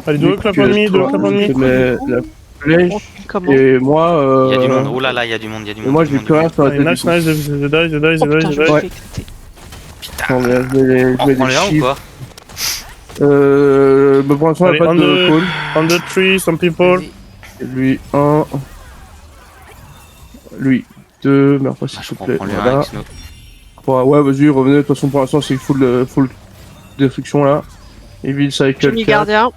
Allez, do a clap on me, do a clap on me. Je mets la flèche. Comment? Et moi. Il y a du monde. Oh là là, il y a du monde, il y a du Et monde. moi, du j'ai monde, plus rien du sur la Allez, tête. nice, du coup. nice, they die, they die, Oh they putain, die, je they me die. fais éclater. Non, mais je mets On des prend les 1 ou chiffres. quoi? Mais pour l'instant, il Allez, n'y a pas de call. on the tree, some people. Vas-y. Lui, 1. Lui, 2. Mais après, s'il Ah, je te prends plaît. le 1 Voilà. avec Snow. Ouais, vas-y, revenez. De toute façon, pour l'instant, c'est full destruction là. Evil J'ai Cycle mis 4. gardien.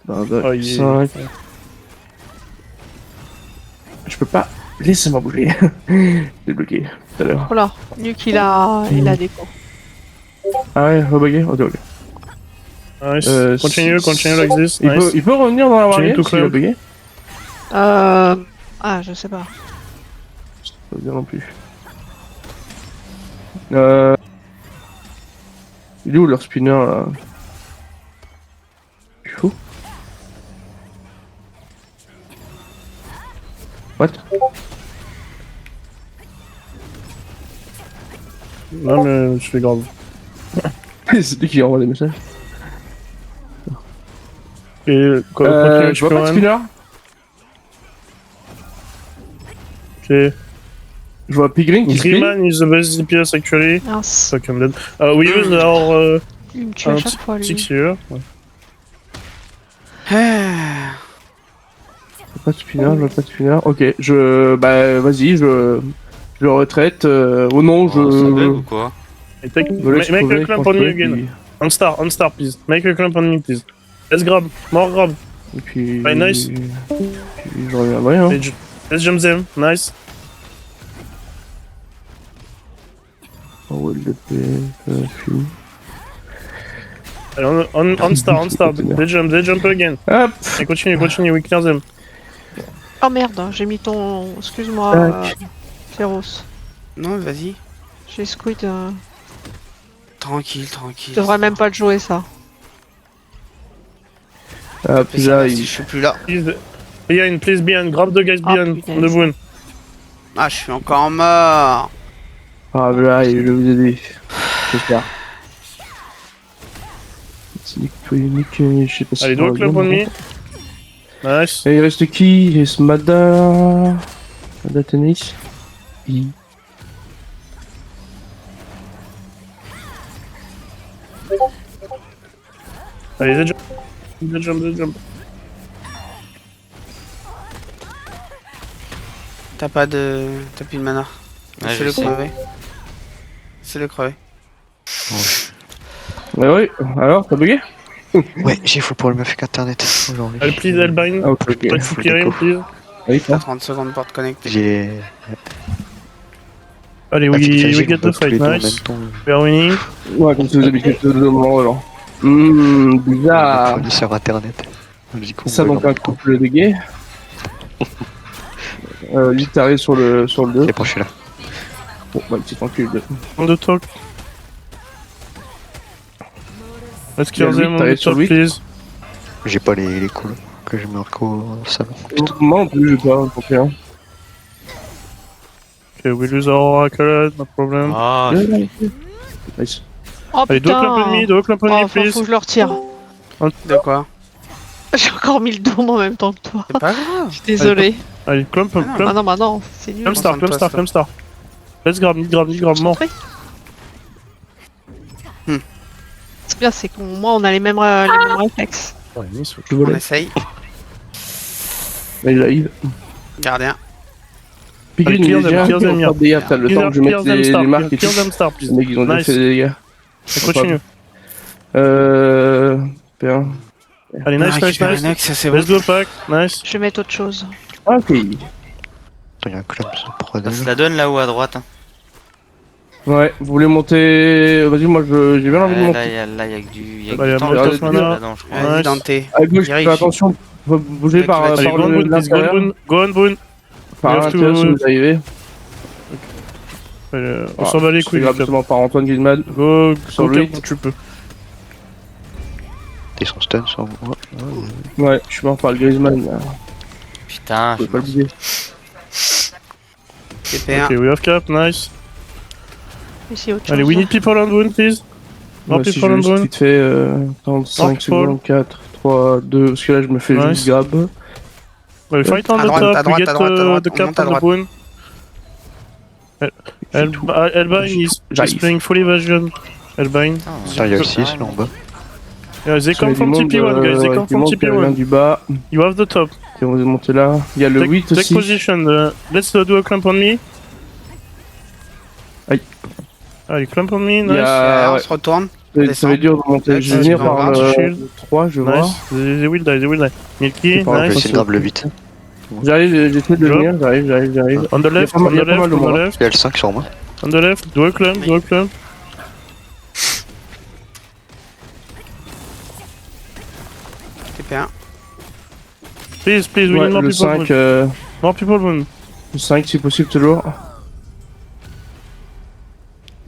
Bardock, Oh, 5. Je peux pas. Laissez-moi bouger. J'ai bloqué tout à l'heure. Oh là, Luc il a des cons. Ah ouais, rebugger. Ok, ok. Nice. Euh, Continue like this. Il, Nice. peut revenir dans la J'ai barrière tout s'il a cramp. bugué. Ah, je sais pas. Pas bien non plus. Il est où leur spinner là? Je suis fou. What? Non, mais je fais grave. C'est lui qui envoie des messages. Et continue, Je vois pas de spinner. Ok. Je vois Piglin qui spin. Greenman is the best DPS actually. Mince. Fuck, I'm dead. We use our Il me tue à chaque fois lui. 6 here. Ah. Je vois pas de spinner. Ok, bah vas-y, je retraite. Oh non, Oh, ça bug ou je. quoi? Hey, take, me laisse make crever a clamp quand on je me peux, again. On star, please. Make a clamp on me, please. Let's grab, more grab. Et puis. Ouais, nice. Puis je reviendrai, hein. Let's jump them, nice. Oh, ouais, le DP, fume. Allez, on star. They jump again. Hop! Et continue, we clear them. Oh merde, j'ai mis ton. Excuse-moi, Tac. Féroce. Non, vas-y. J'ai squid. Tranquille. Je devrais même pas le jouer ça. Ah, puis là, Si il. je suis plus là. Please, behind, grab the guys Ah, behind, putain. on the boon. Ah, je suis encore mort. Ah, là, je vais vous aider. J'espère. C'est Nick, je sais pas si Allez, ça do a va clap bien, on mais- me. Nice. Et il reste qui? Il reste Mada Tennis. Allez, they jump. T'as plus de mana. Ouais, C'est je le sais. crever. C'est le crever. Ouais, oui, alors, t'as bugué? Ouais, j'ai full problème avec internet aujourd'hui. Allez, please, Elbine. Ah, ok, ok. Try to clear him, please. Oui, T'as ça. 30 secondes pour te connecter. J'ai. Allez, we get the fight, nice. We are winning. Ouais, comme si vous habituez de moment, alors. Bizarre. On sur internet. Du coup, Ça, donc, un couple de gays. Lui, t'arrives sur le 2. C'est bon, je suis là. Bon, bah, petit tranquille. On the talk. Let's clear Il y a them lui, on t'arrives the sur top, lui. please. J'ai pas les coups que je marque au salon. Moi, en plus, j'ai pas compris, hein. Okay, we lose our oracle, no problem. Ah, Nice. Oh Allez, do a clap on putain. me, do a clap on Oh, me, faut please. que je le retire. de quoi? J'ai encore mis le dôme en même temps que toi. C'est pas grave. Je suis désolé. Allez, clump, non. Ah clump. non, bah non, c'est nul. Concentre-toi, Clump star. Let's grab, need grab, mort. Concentré. C'est bien, c'est qu'on moi on a les mêmes réflexes. Ouais, nice. Je On volais. essaye. Là, il arrive. Gardien. Piglin, Allez, il est clear déjà them, un peu des t'as le temps que je mette les marques et tout. Kill them star, please. Les mecs, ils ont déjà Nice. fait des dégâts. Et continue. P1. Allez, On a nice. récupéré Nox, ça c'est bon. Let's go pack, nice. Je vais mettre autre chose. Ok. Attends, il y a un club sur Ça Prodel. se la donne là-haut à droite. Hein. Ouais, vous voulez monter. Vas-y, moi j'ai bien envie de Là, monter. il y a du Bah, y a temps Molotov là-dedans, mana. je crois. Ouais. Vas-y, Dante. À gauche, Dirige. fais attention. Faut bouger Mec, par, il va Allez, par go on boon, please, l'intérieur. go on boon. Par We have to- l'intérieur si vous arrivez. On s'en bat les couilles, grave Lucas. justement par Antoine Griezmann. Go, Sur go lui. quand tu peux. Ils sont stun sur moi. Ouais, je suis mort par le Griezmann. Là. Putain, Je peux pas le viser. TP1. Ok, we have cap, nice. Ici autre chose. Allez, we need people on boon, please. More Moi, si people je on juste boon. vite fait 35 More people. secondes, 4, 3, 2, parce que là je me fais Nice. juste grab. We fight on À the droite, top, à droite, we get à droite, à droite, the on cap monte à on the droite. boon. Elbine is J'arrive. playing full evasion. Elbine. Tiens, il y a le 6 là en bas. Yeah, they come from TP1, guys, they come from qui vient TP1. du bas, You have the top. qui vont monter là. Il y a le Take, 8 take aussi. position. Let's do a clamp on me. Aïe. Allez, clamp on me, Il y nice. a... On ouais, se retourne. ça va être dur de monter. Je vais Vas-y, venir on va par voir. le 3, je vois. Nice. They will die, they will die. Milky, C'est pas grave, Je vais nice. essayer de grab le 8. J'arrive, j'essaie de Drop. venir, j'arrive. On the left, Il y a pas mal de on monde, the hein. left, Il y a le 5 sur moi. on the left. Do a clamp, do a clamp. TP1. Please, please, we Ouais, need more le people. 5, Boon. More people, boon. le 5 si possible toujours.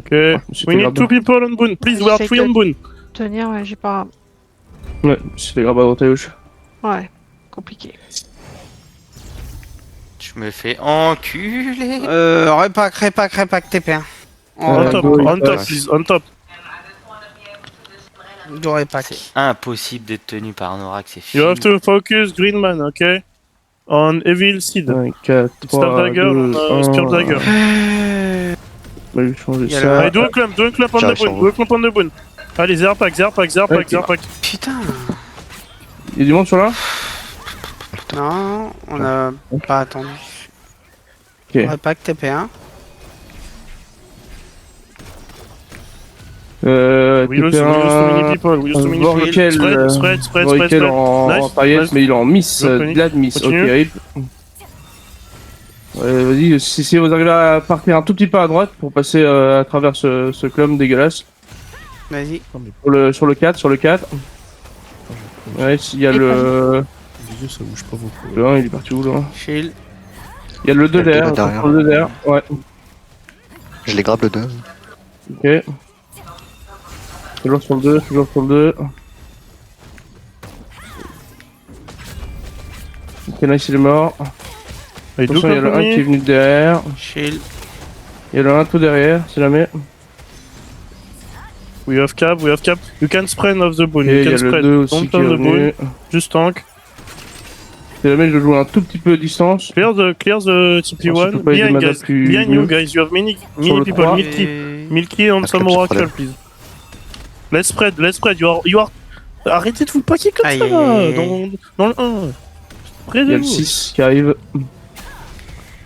Okay. je me suis We fait need grab. 2 people on boon. Please, we are J'essaie 3 de- on boon. Tenir, ouais, j'ai pas. Ouais, je me suis fait grab à droite à gauche. Ouais, compliqué. Je me fais enculer. Repack, TP1. On top, go, on top, ouais. please, on top. Du repack. C'est impossible d'être tenu par un oracle, c'est You fini. have to focus green man, okay? On Evil Seed. 5, 4, Stab 3, dagger, 2, spear dagger. Je vais changer Il y a ça. Allez, do a clamp on the J'arrive sur boon, vous. do a clamp on the boon. Allez, Zerpack, Ok. Putain. Il y a du monde sur là? Non, on a pas attendu. Ok. Repack TP1. We lose too many people, we lose too many voir people. lequel, Spread. voir lequel en Nice, paillettes, nice. mais il est en miss, Drop panic. glad miss. Ok, Continue. rip. Vas-y, si vous arrivez à partir un tout petit peu à droite pour passer à travers ce club dégueulasse. Vas-y. Sur le 4. Ouais, il y a le... Ça bouge pas beaucoup. Le 1, il est parti où là? Shield. Il y a le 2 Il y a le derrière. deux derrière. Sur le 2 derrière. Ouais, Je les grab le 2. ok. Toujours sur le 2. Ok, nice, il est mort. Allez, do Attention, il y a clamp le on 1 qui est me. venu de derrière. Shield. Il y a le 1 tout derrière, si jamais. We have cap. You can spread off the boon, Et you il y can a le spread. 2 aussi Don't qui est turn the boon, venu. just tank. Si jamais je joue un tout petit peu de distance. Clear the Je TP1. peux pas aider Behind Mada guys, plus behind mieux. you guys, you have many le people. 3. Milky on Parce some que c'est oracle, problème. please. Let's spread. You are. Arrêtez de vous paquer comme Aïe, ça aïe, là, aïe, aïe. dans le 1. Près Il y de a le vous. 6 qui arrive.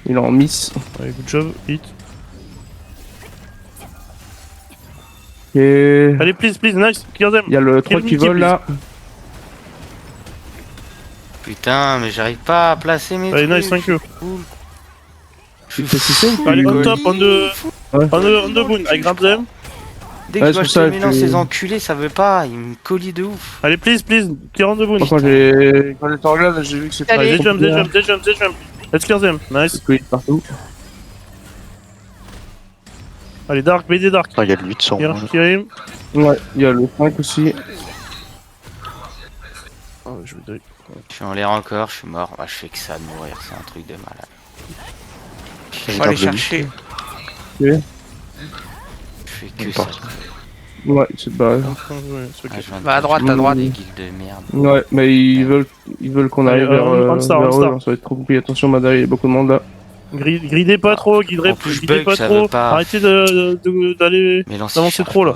Il est en miss. Ouais, good job, hit. Et Allez, please, nice, clear them. il y a le 3 Kill qui Mickey, vole là. Putain, mais j'arrive pas à placer mes Allez, trucs. nice, thank you. Je C'est suis ça, fou. Allez, on colis. top, on the boon, I grab them. Dès Ouais, que je vois c'est pour le ça terminant, que- ces enculés, ça veut pas. Ils me collient de ouf. Allez, please, clear on the boon. Moi, quand j'étais en glade, j'ai vu que c'était Allez. They jump. Let's clear them, nice. colis partout. Allez, dark, BD dark. Ah, il y a le 8 sur moi. là. Clear him. Ouais, il y a le 5 aussi. Oh, je vais dire. Je suis en l'air encore, je suis mort. Bah, je fais que ça de mourir, c'est un truc de malade. Je Faut aller grab le 8. chercher. Je fais Il que est ça. parti. Ouais, c'est barré. C'est ok. Ah, je viens de Va à droite, à Mmh. droite. des guildes de merde. Ouais, mais ils veulent qu'on Allez, arrive vers, on star, vers on eux, star. hein, ça va être trop compliqué. Attention, Mada, il y a beaucoup de monde là. Gridez pas trop, En plus, je gridez bug, pas ça trop. veut pas. Arrêtez d'aller Mais lancer Avancez trop, là.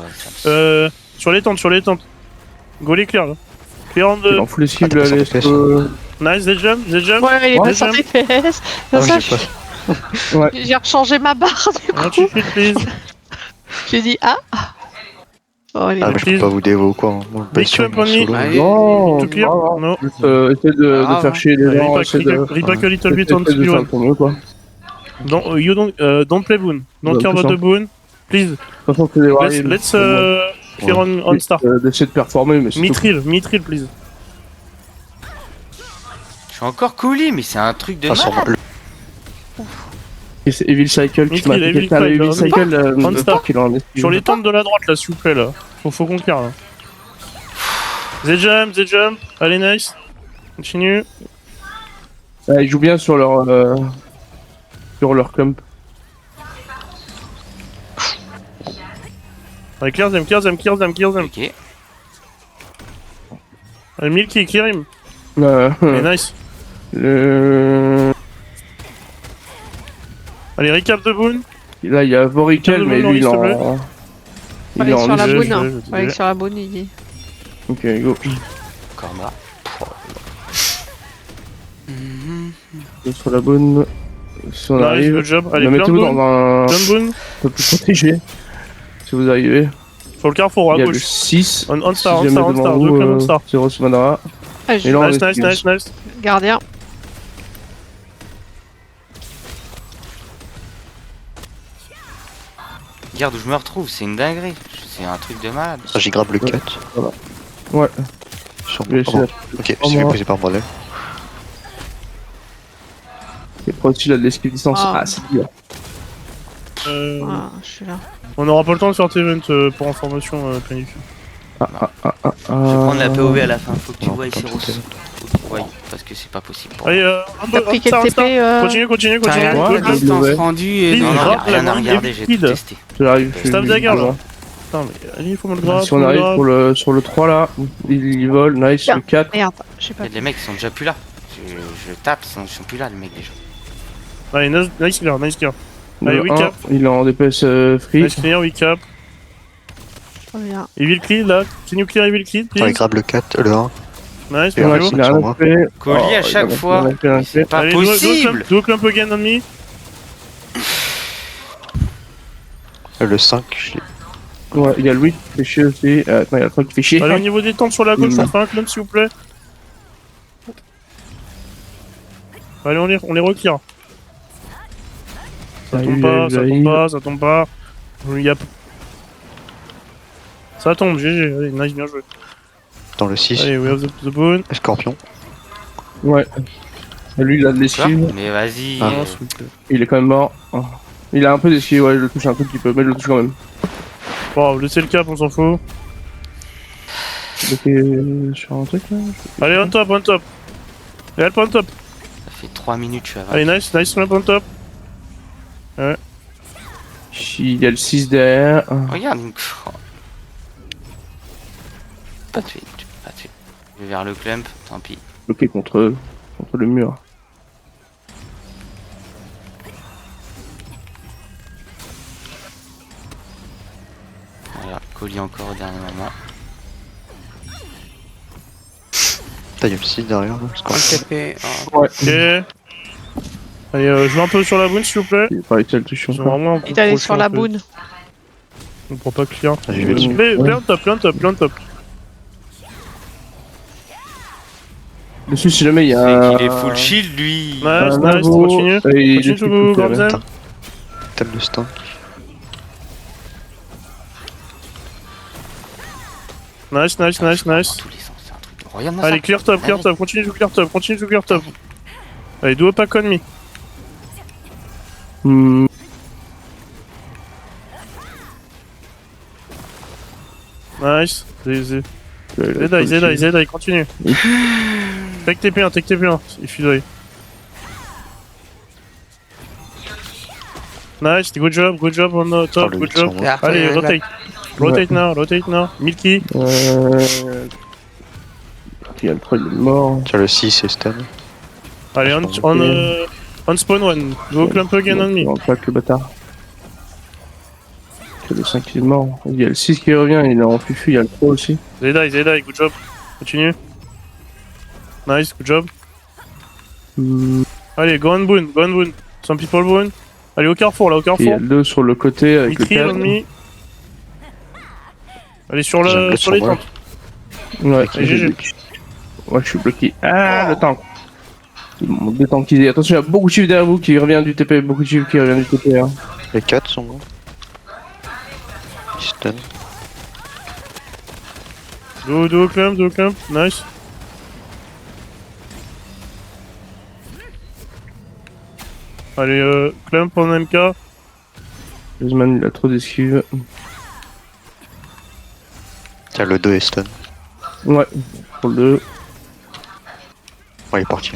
sur les tentes. Go les clear là. Clear on Il est the. en full esquive, Attends, allez. ça fait Nice, they jump. Ouais, il est Ouais, 200 FPS. Ah, Ça, j'ai pas. j'ai rechangé ma barre du Un coup. cheat, please. J'ai dit ah. Oh, elle est Ah, bonne. mais je peux pas vous dévo quoi. Mon Big passion, jump on me. solo. Allez. Non, To clear. non, No. essaie de Ah, faire chier les Allez, gens, essaie de... repack a little bit on essaie de faire TP1. ton mieux, quoi. You don't play boon. Don't Ouais, care tout about ça. the boon. Please, De toute façon, c'est des warriors. let's clear on star. D'essayer de performer, mais c'est tout. Mithril, please. Je suis encore couli, mais c'est un truc de Ah, sur malade. moi. Et c'est Evil Cycle, tu m'as Evil piqué. T'as le Cycle, Evil Cycle, on star. qu'il en est. Sur les tentes de la droite là, s'il vous plaît là. Faut qu'on clear là. They jump. Allez, nice. Continue. Ouais, ils jouent bien sur leur clump. Allez, clear them, clear them, clear them, clear them. Ok. Allez, Milky, clear him. Euh, Allez, nice. le... Allez, recap de Boone. Là, il y a Vorikel, Tiens, mais devant, lui, il est Laurie, en... Faut aller sur la je- bonne. je- Hein. je- Faut aller sur la bonne, il dit. Ok, go. Corma. Sur la bonne... Si on Nice, arrive... good job. Allez, Bah, plein de mettez-vous Boone. dans un... Plein de Boone. un peu plus protégé. Si vous arrivez. Sur le carrefour, à Il y a le gauche. 6. On star, si on star, on star. Deux clans, on star. 0 Summonera. Ah, Et j'ai là, on Nice, est nice, nice, nice. gardien. Regarde où je me retrouve, c'est une dinguerie. C'est un truc de malade. Ah, j'y grabe le cut. Ouais. Sur Je vais essayer Ok, c'est fait poser par moi là. Et prends aussi là de l'esquive distance. Ah. Ah, c'est dur. Ah, je suis là. On n'aura pas le temps de faire tes events pour information planifiée. Ah, ah, ah, ah, Je vais prendre la ah. POV à la fin, faut que tu Non, vois ici attends, Rose. peut-être. Ouais, parce que c'est pas possible pour Allez, moi. un T'as peu, pris un quel star, un star. TP Continue, continue, T'as continue. rien Ouais, Good, de good. je distance vais. rendue et Please, Non, de... non, grave, rien la à bonne regarder, j'ai tout liquide. testé. J'arrive, je Staff suis dagger, là. devant. Putain, mais allez, il faut me le grave. Si on arrive pour le, sur le 3 là, il vole, nice, Tiens. le 4. Merde, j'ai pas Mais les mecs ils sont déjà plus là. Je tape, ils sont plus là les mecs déjà. Allez, nice clear, nice clear. Allez, Le we 1, cap. il est en DPS free. Nice clear, we cap. reviens. Evil clear, là. Can you clear Evil clear, Allez, please? grabe le 4, le 1. Nice, Et thank on you. Il a sur un moi. AP. Colis à Oh, chaque il a fois. un AP, un AP. C'est pas Allez, possible. do a clump again on me. Le 5, je l'ai. Ouais, il y a Louis qui fait chier aussi. Attends, il y a le 3 qui fait chier. Allez, au niveau des tentes sur la gauche, on fait un clump, s'il vous plaît. Allez, on les reclear. Ça tombe pas, ça tombe pas, ça tombe pas. Il y a... Ça tombe, GG. Allez, nice, bien joué. Dans le 6, Allez, we have the boon. Scorpion. Ouais. Et lui, il a de Quoi l'esquive. Mais vas-y. Ah. Non, s'il vous plaît. Il est quand même mort. Oh. Il a un peu d'esquive, ouais, je le touche un tout petit peu, mais je le touche quand même. Bon, laissez le cap, on s'en fout. Il était sur un truc là. Allez, on top, on top. Allez, help on top. Ça fait 3 minutes je suis à 20. Allez, nice, nice, on top. Il y a le 6 derrière. Regarde une... Oh. Pas de suite, pas de suite. Je vais vers le clump, tant pis. Bloqué contre le mur. Voilà, colis encore au dernier moment. Putain, il y a le 6 derrière, là, Prends Scorpion. le TP. Oh. Ouais. Ok. Allez, je vais un peu sur la boune, s'il vous plaît. Il est pas réussi à le toucher C'est encore. vraiment Il est allé trop sur chiant, la en fait. boune. On prend pas clear. Ah, j'y vais dessus. Play on top, play on top, play on top. Dessus, si jamais il y a C'est un. qu'il est full shield lui. Nice, un nice, navo, continue. et il Continue est to plus go, tout à grab l'heure. them. Thème de stun. Nice, nice, nice, Dans nice. tous les sens, c'est un truc de... Regarde-moi Allez, ça. clear top, continue to clear top, continue to clear top. Allez, do a pack on me. Hmm. Nice. Zedai, Le- Zedai, continue. Take TP1, take TP1. Il fuit. Nice, good job on the top, le good 8 sur job. moi. Là, Allez, là, rotate. Rotate now. Milky. Il y a le 3, il est mort. Sur le 6, c'est stun. Allez, on spawn one. Go clump again on me. On plaque le bâtard. Il y a le 5 qui est mort. Il y a le 6 qui revient, il est en fufu, il y a le 3 aussi. Zedai, good job. Continue. Nice, good job. Hmm. Allez, go on boon. Some people boon. Allez, au carrefour, là, au Et il y a carrefour. le 2 sur le côté avec le Mitri 4. on me. Allez, sur, J'aime le sur les sur moi. tentes. Ouais, Allez, GG. Ouais, je suis bloqué. Ah, le tank. Ils m'ont détankisé. Attention, il y a beaucoup de chiffres derrière vous qui revient du TP. Beaucoup de chiffres qui revient du TP. Hein. Les 4 sont bons. Ils stun. Do a clump, nice. Allez, clump en MK. Guzman, il a trop d'esquives. Tiens, le 2 est stun. Ouais, pour le 2. Ouais, il est parti.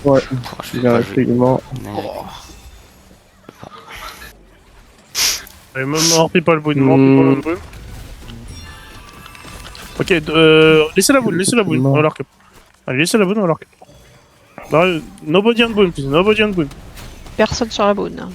Ouais, Oh, je il vais a pas resté jouer. également. Mais- Allez, mort people boon, mort people boon. Ok, laissez la boon, on va leur cap. Allez, laissez la boon, on va leur cap. Nobody on boon, please, nobody on boon. Personne sur la bonne.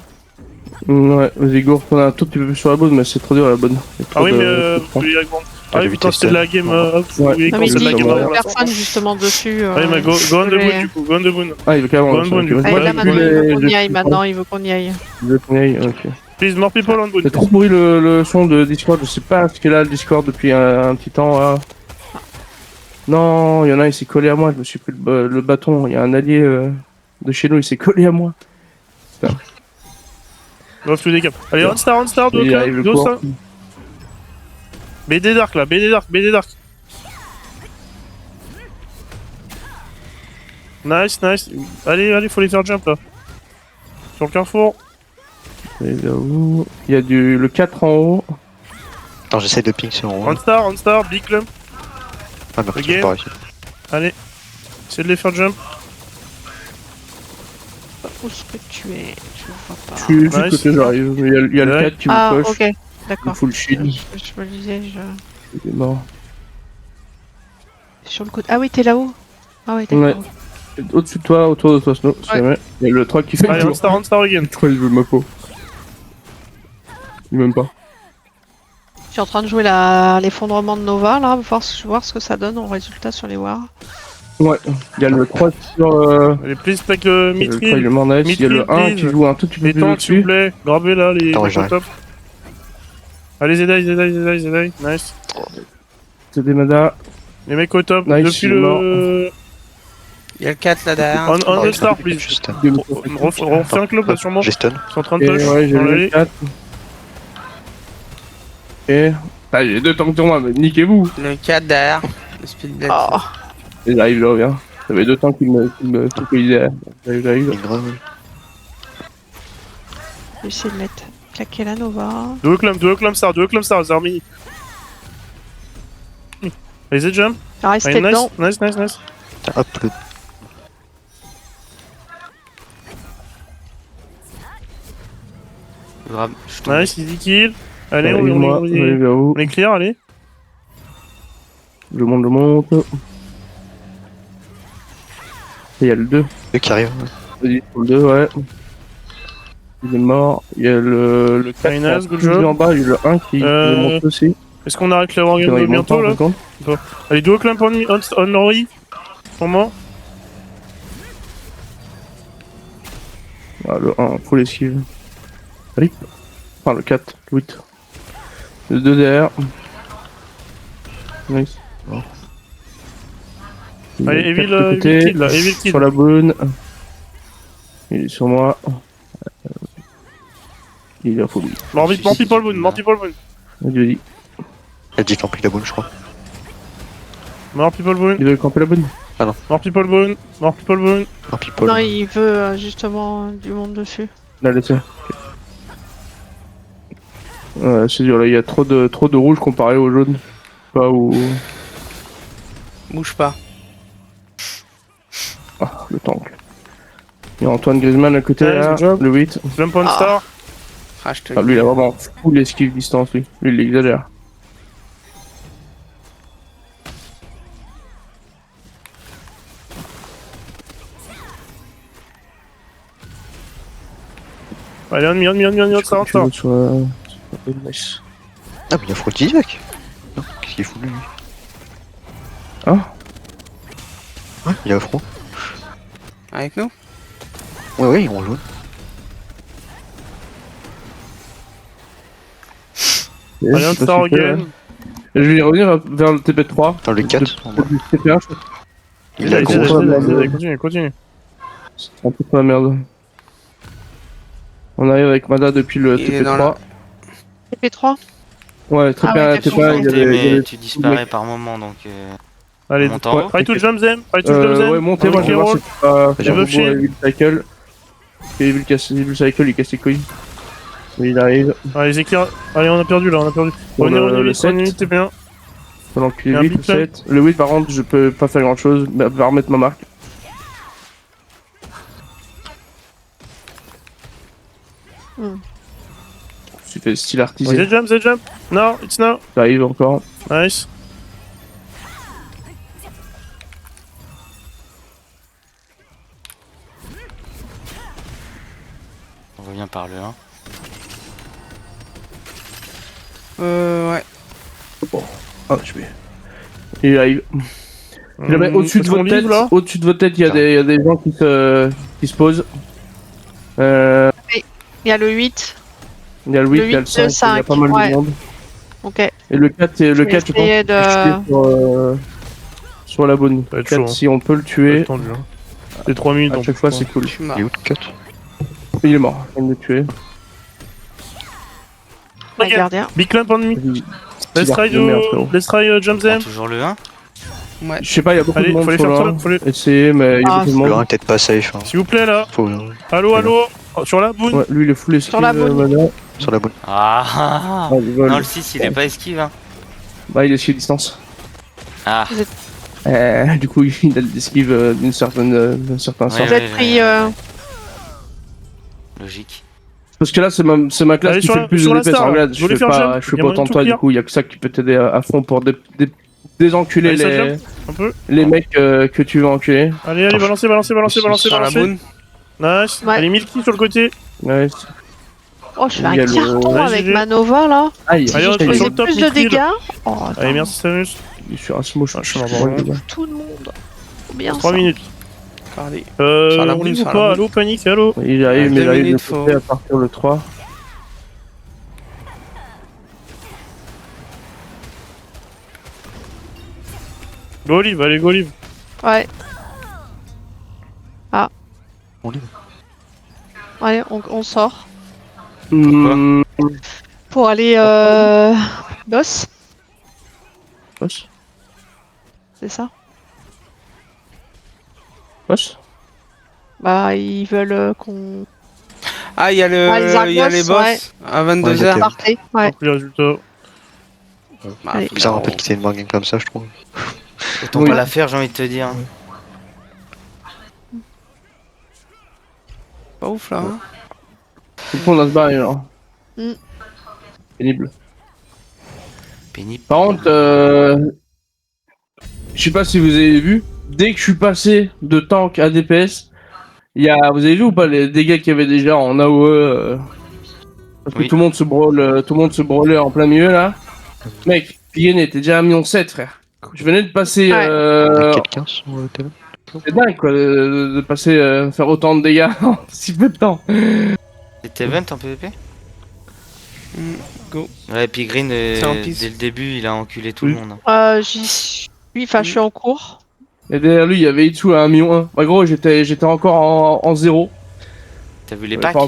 Ouais, vas-y, go, on a un tout petit peu plus sur la bonne, mais c'est trop dur la bonne. Ah oui, mais vous voulez agrand. Ah oui, quand c'était de la game, vous voulez Non, quand mais il c'est de dit la game qu'il y a avant la fin. personne justement dessus. Allez, mais go on the boon du coup, go on the boon. Ah, il veut carrément. Bonne, bonne, ok, bonne. vas-y. Allez, là maintenant, il veut qu'on y aille. je- Maintenant, il veut qu'on y aille. je veux qu'on y aille, ok. Please, more people on boon. C'est trop pourri le son de Discord, je sais pas ce qu'est là le Discord depuis un petit temps là. Non, il y en a, il s'est collé à moi, je me suis pris le bâton, il y a un allié de chez nous, il s'est collé à moi. Love to décap. Allez, on star, Il arrive le do cours. ça. BD Dark là, BD Dark. Nice. Allez, faut les faire jump là. Sur le carrefour. Et là où il y a le 4 en haut. Non, j'essaie de ping sur en haut. On star, big clump. Ah, mais Ok. j'ai pas réussi. Allez, essayez de les faire jump. Où est-ce que tu es? Je vois pas. Je suis juste Nice. côté, j'arrive. Il y a le Ouais. 4 qui Ah, me push. ok. Il D'accord. full shield. Je me disais, Il est mort. sur le côté. Ah oui, t'es là-haut. Ah oui, d'accord. Ouais. Au-dessus de toi, autour de toi, Snow. si Ouais. jamais. Il y a le 3 qui fait Allez, le on tour. star again. Le 3 il veut ma peau. Il m'aime pas. Je suis en train de jouer l'effondrement de Nova, là, voir ce que ça donne en résultat sur les wars. Ouais. Il y a le 3 sur. Allez, please take Le 3 il est Mithril. mort nice. Il y a le 1 qui please. joue un tout petit peu Les plus tanks, s'il vous au-dessus. plaît. Grabez là les Attends, les j'arrive. top. Allez, Zedai. Nice. C'est des madas. Les mecs au top. Nice, Depuis il est mort. le. Il y a le 4 là derrière. On the star, J'ai please. stun. Refais un club là sur moi. J'ai stun. Ils sont en train de Et touch. ouais, j'ai Dans le l'allée. 4. Et. Ah, j'ai 2 tanks sur moi, mais niquez-vous! Le 4 derrière. Le speed blade. Oh, Et j'arrive, je reviens. J'avais 2 tanks qui me touchaient. J'arrive. Une grave. je vais essayer de mettre claquer la Nova. Duo clump star, Zarmini. Allez, Z jump. Ah, restez Allez, dedans. nice. Tiens, hop, le... Grave, je tombe. Nice, easy kill. Allez, Moi, on je vais vers où? est clear, allez. Je monte. Et il y a le 2. Deux qui arrive. Vas-y, pour le 2, ouais. Il est mort. Il y a le 4 Very nice, good qui est job. en bas. Il y a le 1 qui monte aussi. Est-ce qu'on arrête la wargame Il monte bientôt pas, là par contre. Allez, duo clump on Rory. Pour moi. Ah, le 1, full esquive. Allez. Enfin, le 4, le 8. Le 2 derrière. Nice. Allez, Le 4 Evil, de côté, Evil Kid là, Evil Kid. sur la bonne. Il est sur moi. Il est à full. Mort people boon. Adieu. Il a dit qu'il a pris la bonne, je crois. Mort people boon. Il veut camper la bonne. Mort people boon. Non, people. Non, il veut justement du monde dessus. Là, laissez. Ouais, c'est dur là, il y a trop de rouge comparé au jaune. Pas au. Bouge pas. Ah, le tank. Il y a Antoine Griezmann à côté Ouais, là, good job. le 8. Clump on Ah. star. Ah, je te Ah, lui il a vraiment full esquive distance lui. Lui il exagère. Allez, on star. Nice. Ah, mais il y a Aphrodisiaque. Non, qu'est-ce qu'il fout lui? Ah, Ouais, il y a Afro. Avec nous? Ouais, on joue. yes, Allez, on c'est star super. again. Je vais revenir vers le TP3. Dans le 4, en bas. Le TP1, je crois. Il a Allez, gros. continue. C'est un peu la merde. On arrive avec Mada depuis le Il est dans TP3. TP3. Ouais, très Ah bien, ouais, TP1, TP1, il y avait. Mais tu disparais par moment donc. Allez, Monte en haut. try to jump them. Ouais, montez, moi je vais voir si c'est pas. J'ai buff shield. Evil Cycle. Evil Cycle, il casse les couilles. Mais il arrive. Allez, Zekir. Allez, on a perdu là. Pour le 7. On est 8 TP1. Pendant qu'il Il y a est un 8 ou big plan. 7. Le 8 par contre, je peux pas faire grand chose. Mais à part remettre ma marque. il fait style Oh, artisé. Z jump. No, it's no. Ça arrive encore. Nice. On revient par le 1. Ouais. Ah, je vais. Il arrive. Puis là, au-dessus de Est-ce qu'on votre tête, livre, là au-dessus de votre tête, il y a des gens qui se posent. Il y a le 8. Il y a le 8, Le il y a le 8, 5, le il y a 5, pas mal ouais. de monde. Ok. Et le 4, Je vais je pense essayer qu'il faut tuer sur la bonne. Ça va être 4, chaud, hein. si on peut le Pas tuer, tendu, hein. Les 3 minutes. à donc, chaque fois, putain. c'est cool. Je suis mort. Il est où le cut? Il est mort, on vient de le tuer. Le Ok. gardien. Big clamp on me. Vas-y. Let's try de merde, frérot. jump them. Toujours le 1. Ouais. Je sais pas, il y a beaucoup Allez, de monde faut les sur faire là. ça. Faut les... Essayer, mais il y a Ah, beaucoup de Le monde. 1 est peut-être pas safe. Hein. S'il vous plaît, là. Faut Allô, allô. Oh, sur la boune. Ouais, lui il est full esquive. Sur la bonne. maintenant. sur la bonne. Ah Ah, il vole. non, le 6 il est pas esquive. Hein. Bah, il est esquive distance. Ah, Du coup, il a l'esquive d'un certain sens. Ouais, Vous êtes pris. logique. Parce que là, c'est ma classe Allez, qui sur fait la- le plus sur de la DPS star, en là. glade. Je voulais faire jump. Je fais Il y a pas moyen autant de de toi, tout du coup, il y a que ça qui peut t'aider à fond pour désenculer Allez, ça les jump. Un peu. mecs que tu veux enculer. Allez, balancez. Sur la boune. Nice. Ouais. Allez, Milky sur le côté. Ouais. Oh, je fais Il y a un le- carton Ouais, avec GG. ma Nova là. Aïe, Allez, on Je sur faisais le top, plus de Nick Hill. dégâts. Oh, Allez, attends. merci Samus. il est sur un smoke. Ah, je suis mort. Tout le monde. Trop bien 3 ça. minutes. Allez. Sur la On boune, livre ou sur la pas? boune. Allô, panique, allô. Il arrive, mais il 2 arrive de minutes, côté faut- à partir le 3. Go Olive, allez, go Olive. Ouais. On livre. Allez, on sort. Mmh. Pour aller boss, Boss. c'est ça? Boss. Bah, ils veulent qu'on Ah, il y a les Argos, il y a les boss ouais. à Ouais, 22h. ok. parte. Ouais. Les résultats. Bah, Allez. Bizarre en fait qu'il y ait une bargain comme ça, je trouve. Autant Oui. pas la faire, j'ai envie de te dire. pas ouf là. Hein. Tout le monde va se barrer alors. Mm. Pénible. Pénible. Par contre, je sais pas si vous avez vu, dès que je suis passé de tank à DPS, vous avez vu ou pas les dégâts qu'il y avait déjà en AOE parce que Oui. tout le monde se brûlait en plein milieu là. Mec, Pigeon était déjà à 1,7 million, frère. Je venais de passer. Ouais. Il y a quelqu'un sur le télé. C'est dingue quoi, de passer faire autant de dégâts en si peu de temps. C'était event en PvP? Go. Ouais, puis Green, C'est en piste. dès le début, il a enculé tout Oui. le monde. Hein. J'y suis. Enfin, je suis en cours. Et derrière lui, il y avait Itsu à 1,1 million. Bah gros, j'étais encore en 0. T'as vu les Pas packs? encore